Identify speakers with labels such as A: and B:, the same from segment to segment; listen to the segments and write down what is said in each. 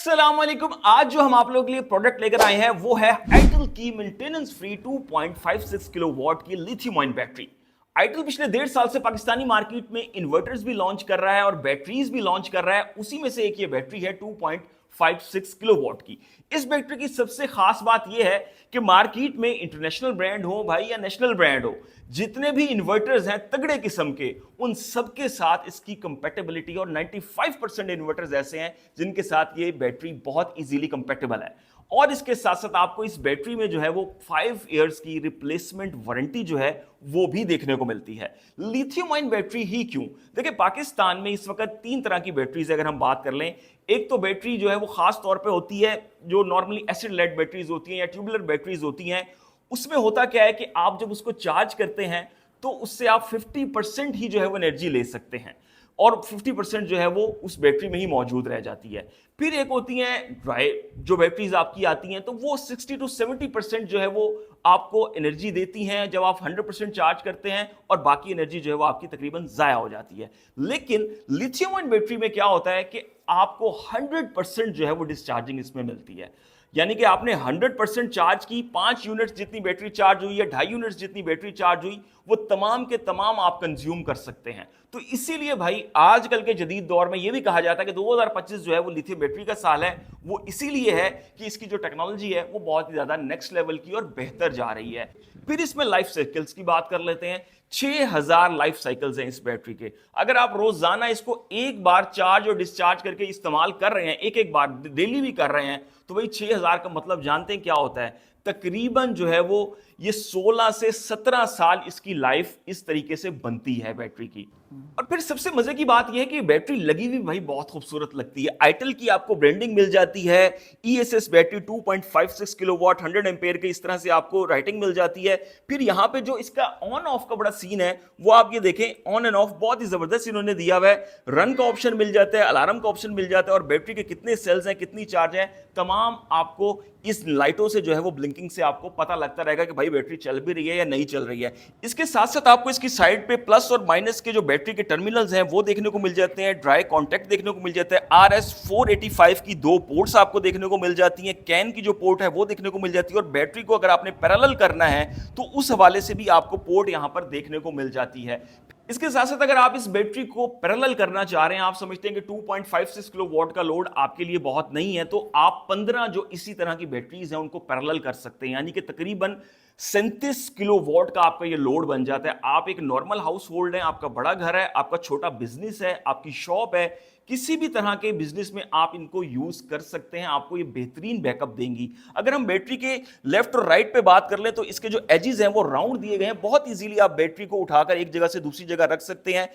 A: अस्सलाम वालेकुम। आज जो हम आप लोगों के लिए प्रोडक्ट लेकर आए हैं वो है आइटल की मेंटेनेंस फ्री 2.56 किलोवाट की लिथियम आयन बैटरी। आइटल पिछले 1.5 साल से पाकिस्तानी मार्केट में इन्वर्टर्स भी लॉन्च कर रहा है और बैटरीज भी लॉन्च कर रहा है। उसी में से एक ये बैटरी है 2.56 किलोवाट की। इस बैटरी की सबसे खास बात यह है कि मार्केट में इंटरनेशनल ब्रांड हो भाई या नेशनल ब्रांड हो, जितने भी इन्वर्टर्स हैं तगड़े किस्म के, उन सबके साथ इसकी कंपैटिबिलिटी और 95% इन्वर्टर्स ऐसे हैं जिनके साथ ये बैटरी बहुत इजीली कंपैटिबल है। और इसके साथ साथ आपको इस बैटरी में जो है वो 5 इयर्स की रिप्लेसमेंट वारंटी जो है वो भी देखने को मिलती है। लिथियम आयन बैटरी ही क्यों? देखिए, पाकिस्तान में इस वक्त 3 तरह की बैटरीज अगर हम बात कर लें। एक तो बैटरी जो है वो खास तौर पे होती है जो नॉर्मली एसिड लेड बैटरीज होती हैं या ट्यूबुलर बैटरीज होती हैं। उसमें होता क्या है कि आप जब उसको चार्ज करते हैं तो उससे आप 50% ही जो है वो एनर्जी ले सकते हैं और 50% जो है वो उस बैटरी में ही मौजूद रह जाती है। फिर एक होती है ड्राई जो बैटरीज आपकी आती हैं, तो वो 60 to 70% जो है वो आपको एनर्जी देती हैं जब आप 100% चार्ज करते हैं और बाकी एनर्जी जो है वो आपकी तकरीबन जाया हो जाती है। लेकिन लिथियम आयन बैटरी में क्या होता है कि आपको 100% जो है वो डिस्चार्जिंग इसमें मिलती है। यानी कि आपने 100% चार्ज की, 5 यूनिट्स जितनी बैटरी चार्ज हुई या 2.5 यूनिट्स जितनी बैटरी चार्ज हुई, वो तमाम के तमाम आप कंज्यूम कर सकते हैं। तो इसीलिए भाई आजकल के जदीद दौर में यह भी कहा जाता है कि 2025 जो है वो लिथियम बैटरी का साल है। वो इसीलिए है कि इसकी जो टेक्नोलॉजी है वो बहुत ही ज्यादा नेक्स्ट लेवल की और बेहतर जा रही है। फिर इसमें लाइफ साइकिल्स की बात कर लेते हैं। 6000 लाइफ साइकिल्स हैं इस बैटरी के। अगर आप रोजाना इसको एक बार चार्ज और डिस्चार्ज करके इस्तेमाल कर रहे हैं, एक एक बार डेली भी कर रहे हैं, तो भाई 6000 का मतलब जानते हैं क्या होता है? तकरीबन जो है वो ये 16 से 17 साल इसकी लाइफ इस तरीके से बनती है बैटरी की। और फिर सबसे मजे की बात यह है कि बैटरी लगी हुई भाई बहुत खूबसूरत लगती है। आइटल की आपको ब्रांडिंग मिल जाती है। ESS बैटरी 2.56 किलोवाट 100 एम्पेयर के इस तरह से आपको राइटिंग मिल जाती है। फिर यहां पे जो इसका ऑन ऑफ का बड़ा सीन है वो आप ये देखें, ऑन एंड ऑफ बहुत ही जबरदस्त इन्होंने दिया हुआ है। रन का ऑप्शन मिल जाता है, अलार्म का ऑप्शन मिल जाता है और बैटरी के कितने सेल्स हैं, कितनी चार्ज है, तमाम आपको इस लाइटों से जो है वो ब्लिंकिंग से आपको पता लगता रहेगा कि भाई बैटरी चल भी रही है या नहीं चल रही है। इसके साथ साथ आपको इसकी साइड पे प्लस और माइनस के जो बैटरी के टर्मिनल्स हैं वो देखने को मिल जाते हैं। ड्राई कॉन्टैक्ट देखने को मिल जाता है। RS485 की 2 पोर्ट्स आपको देखने को मिल जाती हैं। कैन की जो पोर्ट है वो देखने को मिल जाती है और बैटरी को अगर आपने पैरेलल करना है तो उस हवाले से भी आपको पोर्ट यहां पर देखने को मिल जाती है। इसके साथ साथ अगर आप इस बैटरी को पैरेलल करना चाह रहे हैं, आप समझते हैं कि 2.56 किलोवाट का लोड आपके लिए बहुत नहीं है, तो आप 15 जो इसी तरह की बैटरीज हैं उनको पैरेलल कर सकते हैं। यानी कि तकरीबन 37 किलोवाट का आपका ये लोड बन जाता है। आप एक नॉर्मल हाउस होल्ड है, आपका बड़ा घर है, आपका छोटा बिजनेस है, आपकी शॉप है, किसी भी तरह के बिजनेस में आप इनको यूज कर सकते हैं। आपको ये बेहतरीन बैकअप देंगी। अगर हम बैटरी के लेफ्ट और राइट पे बात कर लें तो इसके जो एजेस हैं वो राउंड दिए गए हैं। बहुत इजीली आप बैटरी को उठाकर एक जगह से दूसरी जगह रख सकते हैं।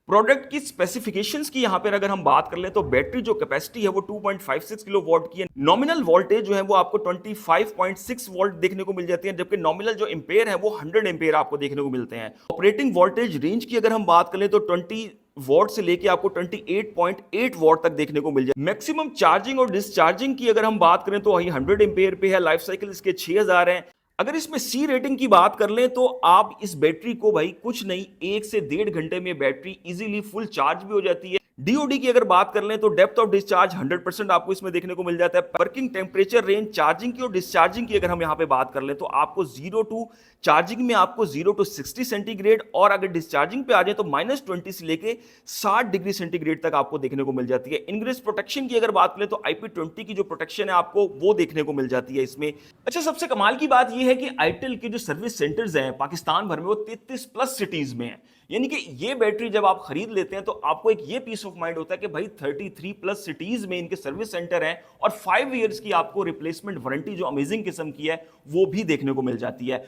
A: प्रोडक्ट की स्पेसिफिकेशंस की यहां पर अगर हम बात कर लें तो बैटरी जो कैपेसिटी है वो 2.56 किलोवाट की है। नॉमिनल वोल्टेज जो है वो आपको 25.6 वोल्ट देखने को मिल जाती है, जबकि नॉमिनल जो एम्पेयर है वो 100 एम्पेयर आपको देखने को मिलते हैं। ऑपरेटिंग वोल्टेज रेंज की अगर हम बात करें तो 20 वॉट से लेके आपको 28.8 वॉट तक देखने को मिल जाए। मैक्सिमम चार्जिंग और डिस्चार्जिंग की अगर हम बात करें तो वही 100 एम्पेयर पे है। लाइफ साइकिल इसके 6000 हैं। अगर इसमें सी रेटिंग की बात कर लें तो आप इस बैटरी को भाई कुछ नहीं 1 से 1.5 घंटे में बैटरी इजीली फुल चार्ज भी हो जाती है। DOD की अगर बात कर लें तो डेप्थ ऑफ डिस्चार्ज 100% आपको इसमें देखने को मिल जाता है। वर्किंग टेम्परेचर रेंज चार्जिंग की और डिस्चार्जिंग की अगर हम यहां पे बात कर लें तो आपको 0 टू चार्जिंग में आपको 0 टू 60 सेंटीग्रेड और अगर डिस्चार्जिंग पे आ जाए तो -20 से लेके 60 डिग्री सेंटीग्रेड तक आपको देखने को मिल जाती है। इनग्रेस प्रोटेक्शन की अगर बात करें तो IP20 की जो प्रोटेक्शन है आपको वो देखने को मिल जाती है इसमें। अच्छा, सबसे कमाल की बात यह है कि आइटल के जो सर्विस सेंटर्स हैं पाकिस्तान भर में वो 33 प्लस सिटीज में है। यानी कि ये बैटरी जब आप खरीद लेते हैं तो आपको एक ये पीस ऑफ माइंड होता है कि भाई 33 प्लस सिटीज में इनके सर्विस सेंटर हैं और 5 इयर्स की आपको रिप्लेसमेंट वारंटी जो अमेजिंग किस्म की है वो भी देखने को मिल जाती है।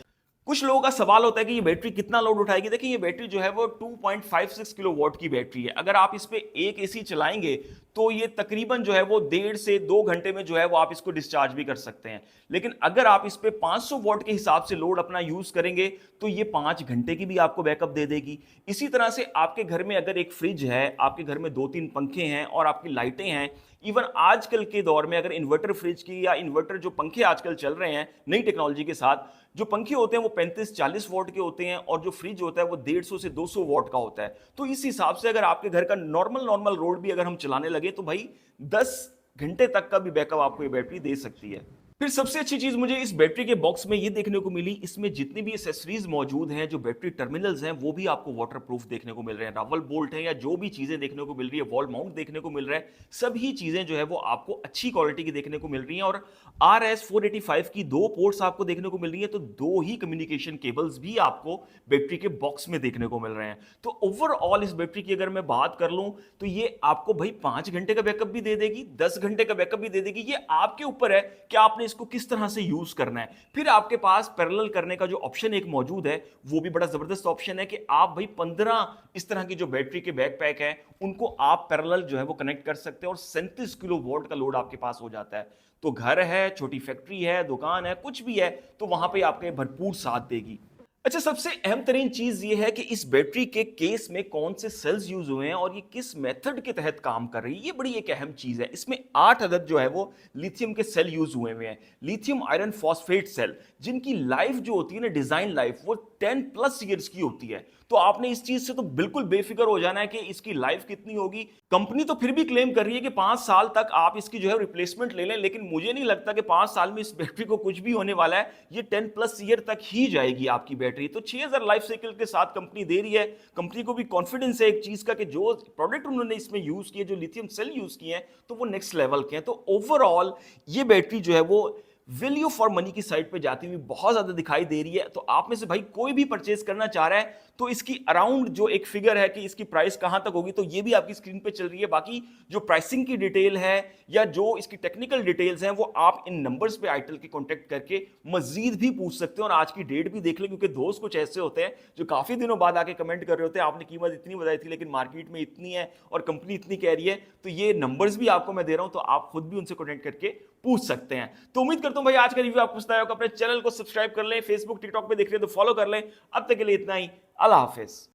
A: कुछ लोगों का सवाल होता है कि ये बैटरी कितना लोड उठाएगी। देखिए, ये बैटरी जो है वो 2.56 किलोवाट की बैटरी है। अगर आप इस पे एक एसी चलाएंगे तो ये तकरीबन जो है वो 1.5 से 2 घंटे में जो है वो आप इसको डिस्चार्ज भी कर सकते हैं। लेकिन अगर आप इस पे 500 वॉट के हिसाब से लोड अपना यूज करेंगे तो ये 5 घंटे की भी आपको बैकअप दे देगी। इसी तरह से आपके घर में अगर एक फ्रिज है, आपके घर में 2-3 पंखे हैं और आपकी लाइटें हैं, इवन आजकल के दौर में अगर इन्वर्टर फ्रिज की या इन्वर्टर जो पंखे आजकल चल रहे हैं नई टेक्नोलॉजी के साथ, जो पंखे होते हैं वो 35-40 वॉट के होते हैं और जो फ्रिज होता है वो 150 से 200 वॉट का होता है। तो इस हिसाब से अगर आपके घर का नॉर्मल रोड भी अगर हम चलाने लगे तो भाई 10 घंटे तक का भी बैकअप आपको ये बैटरी दे सकती है। फिर सबसे अच्छी चीज मुझे इस बैटरी के बॉक्स में ये देखने को मिली, इसमें जितनी भी एसेसरीज मौजूद हैं, जो बैटरी टर्मिनल्स हैं, वो भी आपको वाटरप्रूफ देखने को मिल रहे हैं। रावल बोल्ट है या जो भी चीजें देखने को मिल रही है, वॉल माउंट देखने को मिल रहा है, सभी चीजें जो है वो आपको अच्छी क्वालिटी की देखने को मिल रही हैं। और RS485 की 2 पोर्ट्स आपको देखने को मिल रही है, तो 2 ही कम्युनिकेशन केबल्स भी आपको बैटरी के बॉक्स में देखने को मिल रहे हैं। तो ओवरऑल इस बैटरी की अगर मैं बात कर लूं तो ये आपको भाई 5 घंटे का बैकअप भी दे देगी, 10 घंटे का बैकअप भी दे देगी। ये आपके ऊपर है कि आपने इसको किस तरह से यूज करना है। फिर आपके पास पैरेलल करने का जो ऑप्शन एक मौजूद है, वो भी बड़ा जबरदस्त ऑप्शन है कि आप भाई 15 इस तरह की जो बैटरी के बैकपैक है उनको आप पैरेलल जो है वो कनेक्ट कर सकते हैं और 37 किलो वोल्ट का लोड आपके पास हो जाता है। तो घर है, छोटी फैक्ट्री है, दुकान है, कुछ भी है, तो वहां पे आपके भरपूर साथ देगी। अच्छा, सबसे अहम तरीन चीज ये है कि इस बैटरी के केस में कौन से सेल्स यूज हुए हैं और ये किस मेथड के तहत काम कर रही है, ये बड़ी एक अहम चीज है। इसमें 8 अदद जो है वो लिथियम के सेल यूज हुए हैं। लिथियम आयरन फॉस्फेट सेल, जिनकी लाइफ जो होती है ना, डिजाइन लाइफ, वो 10+ ईयर्स की होती है। तो आपने इस चीज से तो बिल्कुल बेफिक्र हो जाना है कि इसकी लाइफ कितनी होगी। कंपनी तो फिर भी क्लेम कर रही है कि 5 साल तक आप इसकी जो है रिप्लेसमेंट ले लें, लेकिन मुझे नहीं लगता कि 5 साल में इस बैटरी को कुछ भी होने वाला है। ये 10+ ईयर तक ही जाएगी आपकी बैटरी। तो 6000 लाइफ साइकिल के साथ कंपनी दे रही है। कंपनी को भी कॉन्फिडेंस है एक चीज का कि जो प्रोडक्ट उन्होंने इसमें यूज किए, जो लिथियम सेल यूज किए हैं, तो वो नेक्स्ट लेवल के हैं। तो ओवरऑल ये बैटरी जो है वो वैल्यू फॉर मनी की साइड पे जाती हुई बहुत ज्यादा दिखाई दे रही है। तो आप में से भाई कोई भी परचेज करना चाह रहा है तो इसकी अराउंड जो एक फिगर है कि इसकी प्राइस कहां तक होगी, तो ये भी आपकी स्क्रीन पे चल रही है। बाकी जो प्राइसिंग की डिटेल है या जो इसकी टेक्निकल डिटेल्स हैं, वो आप इन नंबर्स पे आईटेल के कांटेक्ट करके मजीद भी पूछ सकते हो। और आज की डेट भी देख लें, क्योंकि दोस्त कुछ ऐसे होते हैं जो काफी दिनों बाद आके कमेंट कर रहे होते हैं, आपने कीमत इतनी बताई थी लेकिन मार्केट में इतनी है और कंपनी इतनी कह रही है। तो ये नंबर्स भी आपको मैं दे रहा हूं, तो आप खुद भी उनसे कॉन्टेक्ट करके पूछ सकते हैं। तो उम्मीद करता हूं भाई आज का रिव्यू आपको पसंद आया होगा। अपने चैनल को सब्सक्राइब कर लें, फेसबुक टिकटॉक पे देख रहे हैं तो फॉलो कर लें। अब तक के लिए इतना ही, अल्लाह हाफिज।